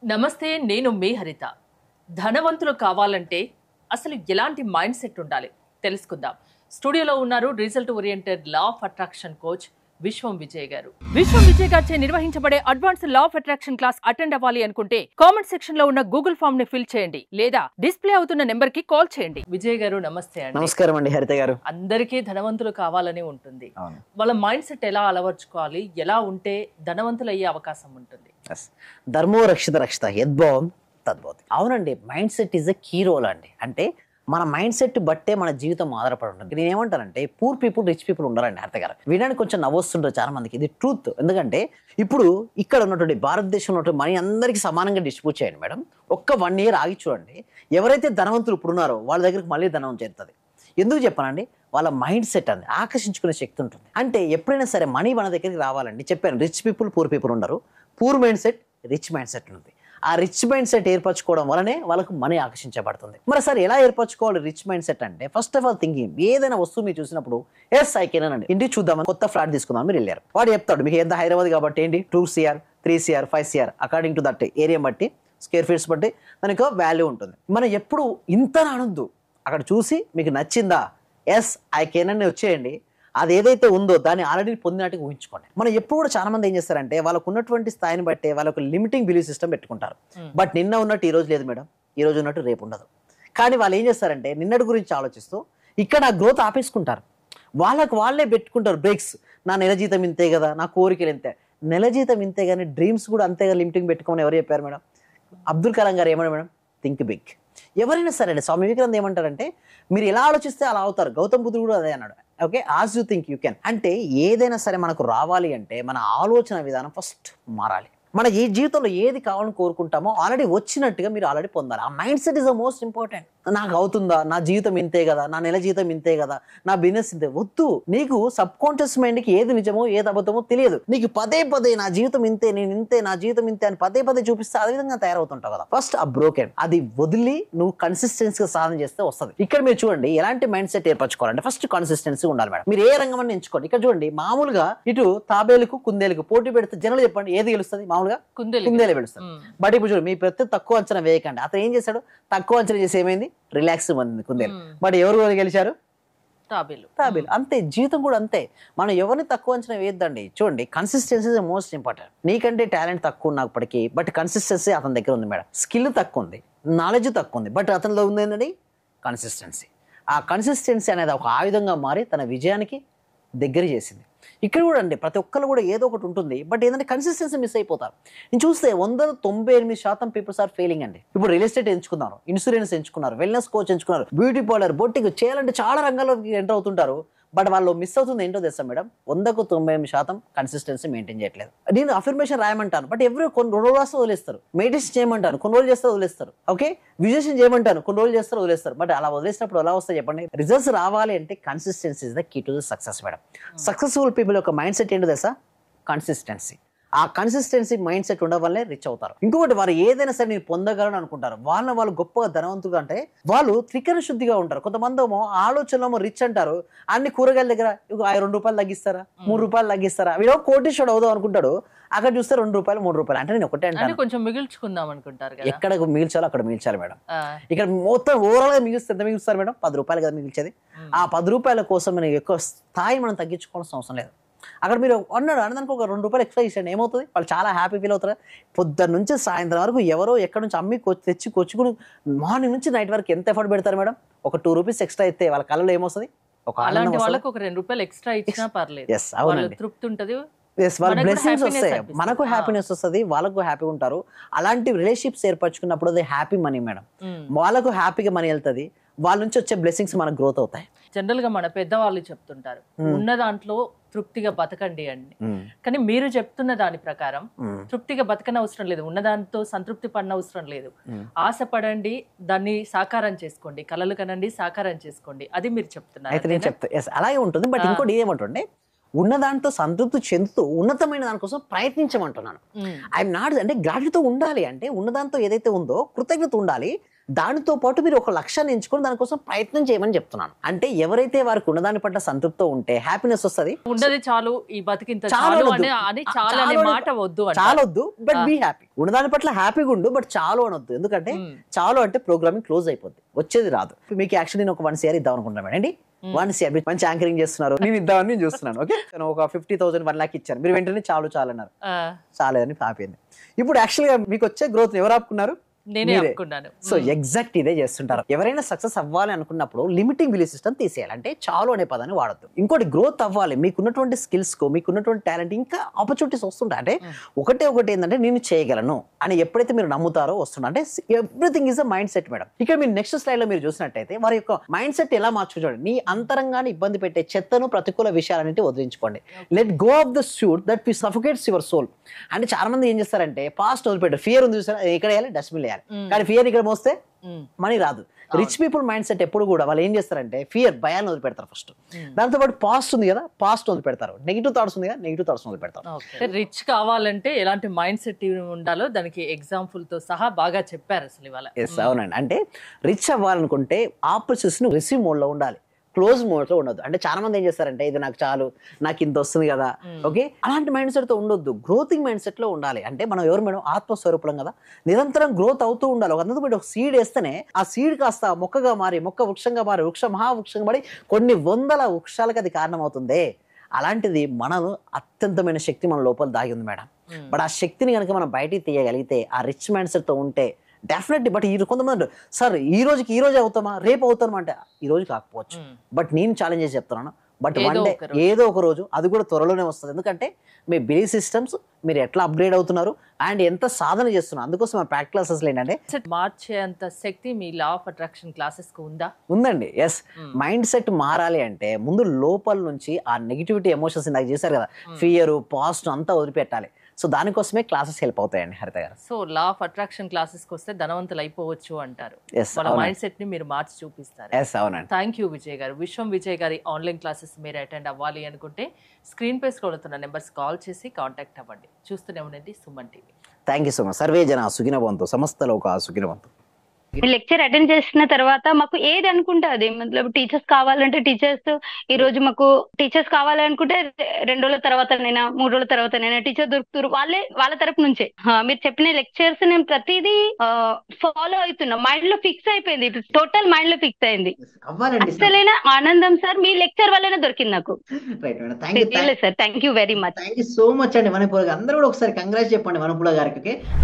నమస్తే, నేను మీ హరిత. ధనవంతులు కావాలంటే అసలు ఎలాంటి మైండ్ సెట్ ఉండాలి తెలుసుకుందాం. స్టూడియోలో ఉన్నారు result oriented law of attraction coach విశ్వం విజయ్ గారు. విశ్వం విజయ్ గారిచే నిర్వహించబడే advance law of attraction class attend అవ్వాలి అనుకుంటే కామెంట్ సెక్షన్ లో ఉన్న గూగుల్ ఫామ్ ని ఫిల్ చేయండి లేదా డిస్ప్లే అవుతున్న నెంబర్ కి కాల్ చేయండి. విజయ్ గారు నమస్తే అండి. నమస్కారం అండి హరిత గారు. అందరికీ ధనవంతులు కావాలని ఉంటుంది. వాళ్ళ మైండ్ సెట్ ఎలా అలవర్చుకోవాలి, ఎలా ఉంటే ధనవంతులు అయ్యే అవకాశం ఉంటుంది? ధర్మో రక్షిత రక్షిత యద్భావం తద్భవతి. అవునండి, mind set is a key role అండి. అంటే మన మైండ్ సెట్ బట్టే మన జీవితం ఆధారపడి ఉంటుంది. నేను ఏమంటానంటే పూర్ పీపుల్ రిచ్ పీపుల్ ఉండరండి హరిత గారు. వినడానికి కొంచెం నవ్వొస్తుంటారు చాలా మందికి, ఇది ట్రూత్. ఎందుకంటే ఇప్పుడు ఇక్కడ ఉన్నటువంటి భారతదేశంలో ఉన్నటువంటి మనీ అందరికీ సమానంగా డిస్ట్రిబ్యూట్ చేయండి మేడం. ఒక్క 1 year ఆగి చూడండి, ఎవరైతే ధనవంతులు ఇప్పుడు ఉన్నారో వాళ్ళ దగ్గరికి మళ్ళీ ధనం చేరుతుంది. ఎందుకు చెప్పానండి, వాళ్ళ మైండ్ సెట్ అండి ఆకర్షించుకునే శక్తి ఉంటుంది. అంటే ఎప్పుడైనా సరే మనీ మన దగ్గరికి రావాలండి, చెప్పాను రిచ్ పీపుల్ పూర్ పీపుల్ ఉండరు. Poor mind set rich mind set ఉంది. ఆ రిచ్ మైండ్ సెట్ ఏర్పరచుకోవడం వలనే వాళ్ళకు మనీ ఆకర్షించబడుతుంది. మరి సార్ ఎలా ఏర్పరచుకోవాలి రిచ్ మైండ్ సెట్ అంటే, ఫస్ట్ ఆఫ్ ఆల్ థింకింగ్. ఏదైనా వస్తువు మీరు చూసినప్పుడు ఎస్ ఐ కెన్ అండి, ఇంటికి చూద్దామని కొత్త ఫ్లాట్ తీసుకుందాం మీరు వెళ్ళారు, వాడు చెప్తాడు మీకు ఎంత హైదరాబాద్ కాబట్టి ఏంటి 2 CR 3 CR 5 CR according to that area బట్టి స్క్వేర్ ఫీట్స్ బట్టి దానికి వాల్యూ ఉంటుంది. మనం ఎప్పుడు ఇంత అనొద్దు, అక్కడ చూసి మీకు నచ్చిందా ఎస్ ఐ కెన్ అని వచ్చేయండి. అది ఏదైతే ఉందో దాన్ని ఆల్రెడీ పొందినట్టుగా ఊహించుకోండి. మనం ఎప్పుడు కూడా చాలా మంది ఏం చేస్తారంటే వాళ్ళకు ఉన్నటువంటి స్థాయిని బట్టే వాళ్ళకు లిమిటింగ్ బిలీఫ్ సిస్టమ్ పెట్టుకుంటారు. బట్ నిన్న ఉన్నట్టు ఈ రోజు లేదు మేడం, ఈ రోజు ఉన్నట్టు రేపు ఉండదు. కానీ వాళ్ళు ఏం చేస్తారంటే నిన్నటి గురించి ఆలోచిస్తూ ఇక్కడ ఆ గ్రోత్ ఆపేసుకుంటారు. వాళ్ళకు వాళ్ళే పెట్టుకుంటారు బ్రేక్స్. నా నెల జీతం ఇంతే కదా, నా కోరికలు ఇంతే. నెల జీతం ఇంతే కానీ డ్రీమ్స్ కూడా అంతేగా లిమిటింగ్ పెట్టుకోమని ఎవరు చెప్పారు మేడం? అబ్దుల్ కలాం గారు ఏమన్నా మేడం, థింక్ బిగ్. ఎవరైనా సరే అండి, స్వామి వివేకానంద ఏమంటారంటే మీరు ఎలా ఆలోచిస్తే అలా అవుతారు. గౌతమ్ బుద్ధుడు కూడా అదే అన్నాడు. Okay, as you think you can. అంటే ఏదైనా సరే మనకు రావాలి అంటే మన ఆలోచన విధానం ఫస్ట్ మారాలి. మన ఈ జీవితంలో ఏది కావాలని కోరుకుంటామో ఆల్రెడీ వచ్చినట్టుగా మీరు ఆల్రెడీ పొందాలి. ఆ mind set is the most important. నాకు అవుతుందా, నా జీవితం ఇంతే కదా, నా నెల జీతం ఇంతే కదా, నా బిజినెస్ ఇంతే. వద్దు, నీకు సబ్ కాన్షియస్ మైండ్కి ఏది నిజమో ఏది అబద్ధమో తెలియదు. నీకు పదే పదే నా జీవితం ఇంతే, నేను ఇంతే, నా జీవితం ఇంతే అని పదే పదే చూపిస్తే అదే విధంగా తయారవుతుంటావు కదా. ఫస్ట్ ఆ బ్రోకెన్ అది వదిలి నువ్వు కన్సిస్టెన్సీగా సాధన చేస్తే వస్తుంది. ఇక్కడ మీరు చూడండి ఎలాంటి మైండ్ సెట్ ఏర్పరచుకోవాలంటే ఫస్ట్ కన్సిస్టెన్సీ ఉండాలి మేడం. మీరు ఏ రంగం అని ఎంచుకోండి. ఇక్కడ చూడండి మామూలుగా ఇటు తాబేలుకు కుందేలుకు పోటీ పెడితే జనాలు చెప్పండి ఏది గెలుస్తుంది? మామూలుగా కుందేలే గెలుస్తుంది. బట్ ఇప్పుడు చూడండి మీ ప్రతి తక్కువ అంచనా వేయకండి. అతను ఏం చేశాడు, తక్కువ అంచనా చేసి ఏమైంది, రిలాక్స్ పొందింది కుందేలు. బట్ ఎవరు గెలిచారు? తాబేలు. అంతే, జీవితం కూడా అంతే. మనం ఎవరిని తక్కువ అంచనా వేయద్దండి. చూడండి కన్సిస్టెన్సీ ఇస్ మోస్ట్ ఇంపార్టెంట్. నీకంటే టాలెంట్ తక్కువ ఉన్నప్పటికీ బట్ కన్సిస్టెన్సీ అతని దగ్గర ఉంది మేడం. స్కిల్ తక్కువ ఉంది, నాలెడ్జ్ తక్కువ ఉంది, బట్ అతనిలో ఉంది ఏంటండి కన్సిస్టెన్సీ. ఆ కన్సిస్టెన్సీ అనేది ఒక ఆయుధంగా మారి తన విజయానికి దగ్గర చేసింది. ఇక్కడ కూడా అండి ప్రతి ఒక్కరు కూడా ఏదో ఒకటి ఉంటుంది, బట్ ఏంటంటే కన్సిస్టెన్సీ మిస్ అయిపోతారు. నేను చూస్తే 98% పీపుల్స్ ఆర్ ఫెయిలింగ్ అండి. ఇప్పుడు రియల్ ఎస్టేట్ ఎంచుకున్నారు, ఇన్సూరెన్స్ ఎంచుకున్నారు, వెల్నెస్ కోచ్ ఎంచుకున్నారు, బ్యూటీ పార్లర్, బొట్టింగ్ చేయాలంటే చాలా రంగాల్లో ఎంటర్ అవుతుంటారు. బట్ వాళ్ళు మిస్ అవుతుంది ఏంటో తెలుసా మేడం, 100% కన్సిస్టెన్సీ మెయింటైన్ చేయట్లేదు. నేను అఫర్మేషన్ రాయమంటాను, బట్ కొన్ని 2 రోజులు రాస్తే వదిలేస్తారు. మెడిటేషన్ చేయమంటాను, కొన్ని రోజులు చేస్తే వదిలేస్తారు. ఓకే, విజువలైజేషన్ చేయమంటాను, కొన్ని రోజులు చేస్తారు వదిలేస్తారు. బట్ అలా వదిలేసినప్పుడు ఎలా వస్తాయి చెప్పండి? రిజల్ట్స్ రావాలి అంటే consistency is the key to the success madam. Successful people యొక్క మైండ్ సెట్ ఏంటో తెలుసా? కన్సిస్టెన్సీ. ఆ కన్సిస్టెన్సీ మైండ్ సెట్ ఉండడం వల్లే రిచ్ అవుతారు. ఇంకొకటి, వారు ఏదైనా సరే నేను పొందగలను అనుకుంటారు. వాళ్ళు గొప్పగా ధనవంతుగా అంటే వాళ్ళు త్రికరణ శుద్ధిగా ఉంటారు. కొంతమంది ఏమో ఆలోచనలో రిచ్ అంటారు, అన్ని కూరగాయల దగ్గర 2 రూపాయలు తగ్గిస్తారా, 3 రూపాయలు తగ్గిస్తారా, వీడో కోటీశ్వరుడు అవుదాం అనుకుంటాడు. అక్కడ చూస్తే 2 రూపాయలు 3 రూపాయలు. అంటే నేను ఒకటే అంటే కొంచెం మిగిల్చుకుందాం అనుకుంటారు. ఎక్కడ మిగిల్చాలో అక్కడ మిగిల్చాలి మేడం. ఇక్కడ మొత్తం ఓవరాల్ గా మిగిలిస్తే ఎంత మిగిలిస్తారు మేడం? 10 రూపాయలు కదా మిగిల్చేది. ఆ 10 రూపాయల కోసం మనం ఎక్కువ స్థాయి మనం తగ్గించుకోవాల్సిన అవసరం లేదు. అక్కడ మీరు అన్నదానికి ఒక 2 రూపాయలు ఎక్స్ట్రా ఇచ్చాడు, ఏమవుతుంది? వాళ్ళు చాలా హ్యాపీ ఫీల్ అవుతారు. పొద్దున్న నుంచి సాయంత్రం వరకు ఎవరో ఎక్కడి నుంచి అమ్మి తెచ్చి కొచ్చుకుని మార్నింగ్ నుంచి నైట్ వరకు ఎంత ఎఫర్ట్ పెడతారు మేడం? ఒక 2 రూపీస్ ఎక్స్ట్రా ఇస్తే వాళ్ళ కళ్ళలో ఏమొస్తుంది? ఒక అలాంటి వాళ్ళకి ఒక 2 రూపాయలు ఎక్స్ట్రా ఇచ్చినా పర్లేదు, తృప్తి ఉంటుంది, వాళ్ళ బ్లెస్సింగ్స్ వస్తాయి, మనకు హ్యాపీనెస్ వస్తుంది, వాళ్ళకు హ్యాపీ ఉంటారు. అలాంటి రిలేషన్షిప్స్ ఏర్పరచుకున్నప్పుడు అది హ్యాపీ మనీ మేడం. వాళ్ళకు హ్యాపీగా మనీ వెళ్తుంది, వాళ్ళ నుంచి వచ్చే బ్లెస్సింగ్స్ మనకు గ్రోత్ అవుతాయి. జనరల్ గా మన పెద్దవాళ్ళు చెప్తుంటారు ఉన్న దాంట్లో తృప్తిగా బతకండి అని. కానీ మీరు చెప్తున్న దాని ప్రకారం తృప్తిగా బతకన అవసరం లేదు, ఉన్నదాంతో సంతృప్తి పడిన అవసరం లేదు. ఆశపడండి, దాన్ని సాకారం చేసుకోండి, కలలు కనండి, సాకారం చేసుకోండి, అది మీరు చెప్తున్నారు. అయితే నేను చెప్తా అలాగే ఉంటుంది. బట్ ఇంకోటి ఏమంటుండే, ఉన్న దాంతో సంతృప్తి చెందుతూ ఉన్నతమైన దానికోసం ప్రయత్నించమంటున్నాను. ఐఎమ్ నాట్ అంటే గ్రాట్యుతో ఉండాలి. అంటే ఉన్నదాంతో ఏదైతే ఉందో కృతజ్ఞత ఉండాలి, దానితో పాటు మీరు ఒక లక్ష్యాన్ని ఎంచుకొని దానికోసం ప్రయత్నం చేయమని చెప్తున్నాను. అంటే ఎవరైతే వారికి ఉన్నదాని పట్ల సంతృప్తితో ఉంటే హ్యాపీనెస్ వస్తుంది. ఉండదు చాలు ఈ బతికింత చాలు చాలు అనొద్దు. అని చాలు అనే మాట వద్దు అంటారు. చాలొద్దు, బట్ బీ హ్యాపీ. ఉన్నదాని పట్ల హ్యాపీగా ఉండు, బట్ చాలు అనొద్దు. ఎందుకంటే చాలు అంటే ప్రోగ్రామింగ్ క్లోజ్ అయిపోద్ది, వచ్చేది రాదు. మీకు యాక్చువల్లీ నేను ఒక 1 CR ఇద్దాం అనుకుంటున్నాను అండి. 1 CR మంచి యాంకరింగ్ చేస్తున్నారు, నేను ఇద్దామని నేను చూస్తున్నాను. ఓకే, నేను ఒక 50,000 1 lakh ఇచ్చాను, మీరు వెంటనే చాలు చాలు అన్నారు. చాలేదని ఆపింది. ఇప్పుడు యాక్చువల్గా మీకు వచ్చే గ్రోత్ ఎవరు ఆపుకున్నారు? నేనే అనుకున్నాను. సో ఎగ్జాక్ట్ ఇదే చేస్తుంటారు. ఎవరైనా సక్సెస్ అవ్వాలి అనుకున్నప్పుడు లిమిటింగ్ బిలీఫ్ సిస్టమ్ తీసేయాలి. అంటే చాలు అనే పదాన్ని వాడద్దు. ఇంకోటి గ్రోత్ అవ్వాలి, మీకున్నటువంటి స్కిల్స్ కు మీకున్నటువంటి టాలెంట్ ఇంకా ఆపర్చునిటీస్ వస్తుంటాయి. అంటే ఒకటి ఏంటంటే నేను చేయగలను అని ఎప్పుడైతే మీరు నమ్ముతారో వస్తుండే. అంటే everything is a mind set madam. ఇక్కడ మీరు నెక్స్ట్ స్లైడ్ లో మీరు చూసినట్టయితే వారి యొక్క మైండ్ సెట్ ఎలా మార్చు చూడండి. నీ అంతరంగాన్ని ఇబ్బంది పెట్టే చెత్తను ప్రతికూల విషయాలన్నింటి వదిలించుకోండి. Let go of the soot that suffocates your soul. అంటే చాలా మంది ఏం చేస్తారంటే పాస్ట్ వదిలిపెట్టారు. ఫియర్ ఉంది చూసారా, ఇక్కడ వేయాలి డస్ట్బిన్ వేయాలి, కానీ ఫియర్ ఇక్కడ మోస్తే మనీ రాదు. రిచ్ పీపుల్ మైండ్ సెట్ ఎప్పుడు కూడా వాళ్ళు ఏం చేస్తారంటే ఫియర్ భయాన్ని వదిలిపెడతారు ఫస్ట్. దాంతో పాటు పాస్ట్ ఉంది కదా, పాస్ట్ వదిలిపెడతారు. నెగిటివ్ థాట్స్ ఉంది కదా, నెగిటివ్ థాట్స్ వదిలిపెడతారు. రిచ్ కావాలంటే ఎలాంటి మైండ్ సెట్ ఉండాలో దానికి ఎగ్జాంపుల్ తో సహా బాగా చెప్పారు అసలు ఇవాళ. అవునండి. అంటే రిచ్ అవ్వాలనుకుంటే ఆపర్చునిటీస్ ను రిసీవ్ మోడ్ లో ఉండాలి, క్లోజ్ మోడ్ లో ఉండొద్దు. అంటే చాలా మంది ఏం చేస్తారంటే ఇది నాకు చాలు, నాకు ఇంత వస్తుంది కదా, ఓకే, అలాంటి మైండ్ సెట్ తో ఉండొద్దు. గ్రోతింగ్ మైండ్ సెట్ లో ఉండాలి. అంటే మనం ఎవరు మేడం ఆత్మస్వరూపులం కదా, నిరంతరం గ్రోత్ అవుతూ ఉండాలి. ఒక అందుకు మీరు ఒక సీడ్ వేస్తేనే ఆ సీడ్ కాస్త మొక్కగా మారి, మొక్క వృక్షంగా మారి, వృక్ష మహావృక్షంగా మారి కొన్ని వందల వృక్షాలకు అది కారణం అవుతుంది. అలాంటిది మనలో అత్యంతమైన శక్తి మన లోపల దాగి ఉంది మేడం. బట్ ఆ శక్తిని కనుక మనం బయటికి తీయగలిగితే, ఆ రిచ్ మైండ్ సెట్ తో ఉంటే డెఫినెట్లీ. బట్ కొంతమంది సార్ ఈ రోజే అవుతామా, రేపు అవుతామా అంటే ఈ రోజు కాకపోవచ్చు. బట్ నేను ఛాలెంజ్ చేసి చెప్తున్నాను, బట్ వన్ డే ఏదో ఒక రోజు అది కూడా త్వరలోనే వస్తుంది. ఎందుకంటే మీ బిలీఫ్ సిస్టమ్స్ మీరు ఎట్లా అప్గ్రేడ్ అవుతున్నారు అండ్ ఎంత సాధన చేస్తున్నారు. అందుకోసం మా ప్రాక్టికల్ క్లాసెస్ ఏంటంటే మార్చేంత శక్తి మీ లా ఆఫ్ అట్రాక్షన్ క్లాసెస్ కు ఉందా? ఉందండి. ఎస్, మైండ్ సెట్ మారాలి అంటే ముందు లోపల నుంచి ఆ నెగిటివిటీ ఎమోషన్స్ నాకు చేశారు కదా, ఫియర్ పాస్ట్ అంతా వదిలిపెట్టాలి. సో దానికోసమే క్లాసెస్ హెల్ప్ అవుతాయండి హరిత గారు. So law of attraction classes కి వస్తే ధనవంతులు అయిపోవచ్చు అంటారు. మన మైండ్ సెట్ ని మీరు మార్చి చూపిస్తారు. అవునండి. థ్యాంక్ యూ విజయ్ గారు. విశ్వం విజయ్ గారి ఆన్లైన్ క్లాసెస్ మీరు అటెండ్ అవ్వాలి అనుకుంటే స్క్రీన్ పై స్క్రోల్ అవుతున్న నెంబర్స్ కాల్ చేసి కాంటాక్ట్ అవ్వండి. చూస్తూనే ఉండండి Suman TV. Thank you so much. Survey జన సుఖినవంతు, సమస్త లోక సుఖినవంతు. లెక్చర్ అటెండ్ చేసిన తర్వాత మాకు ఏది అనుకుంటే అది, మతలబ్ టీచర్స్ కావాలంటే టీచర్స్, ఈ రోజు మాకు టీచర్స్ కావాలనుకుంటే 2 రోజుల తర్వాతనైనా 3 రోజుల తర్వాతనైనా టీచర్ దొరుకుతారు. వాళ్ళ తరపు నుంచే మీరు చెప్పిన లెక్చర్స్ నేను ప్రతిదీ ఫాలో అవుతున్నా. మైండ్ లో ఫిక్స్ అయిపోయింది, టోటల్ మైండ్ లో ఫిక్స్ అయింది. అసలైన ఆనందం సార్ మీ లెక్చర్ వల్లనే దొరికింది నాకు. Sir thank you very much. Thank you so much అండి. వనపూల గారు అందరూ కూడా ఒకసారి కంగ్రాట్స్ చెప్పండి వనపూల గారికి.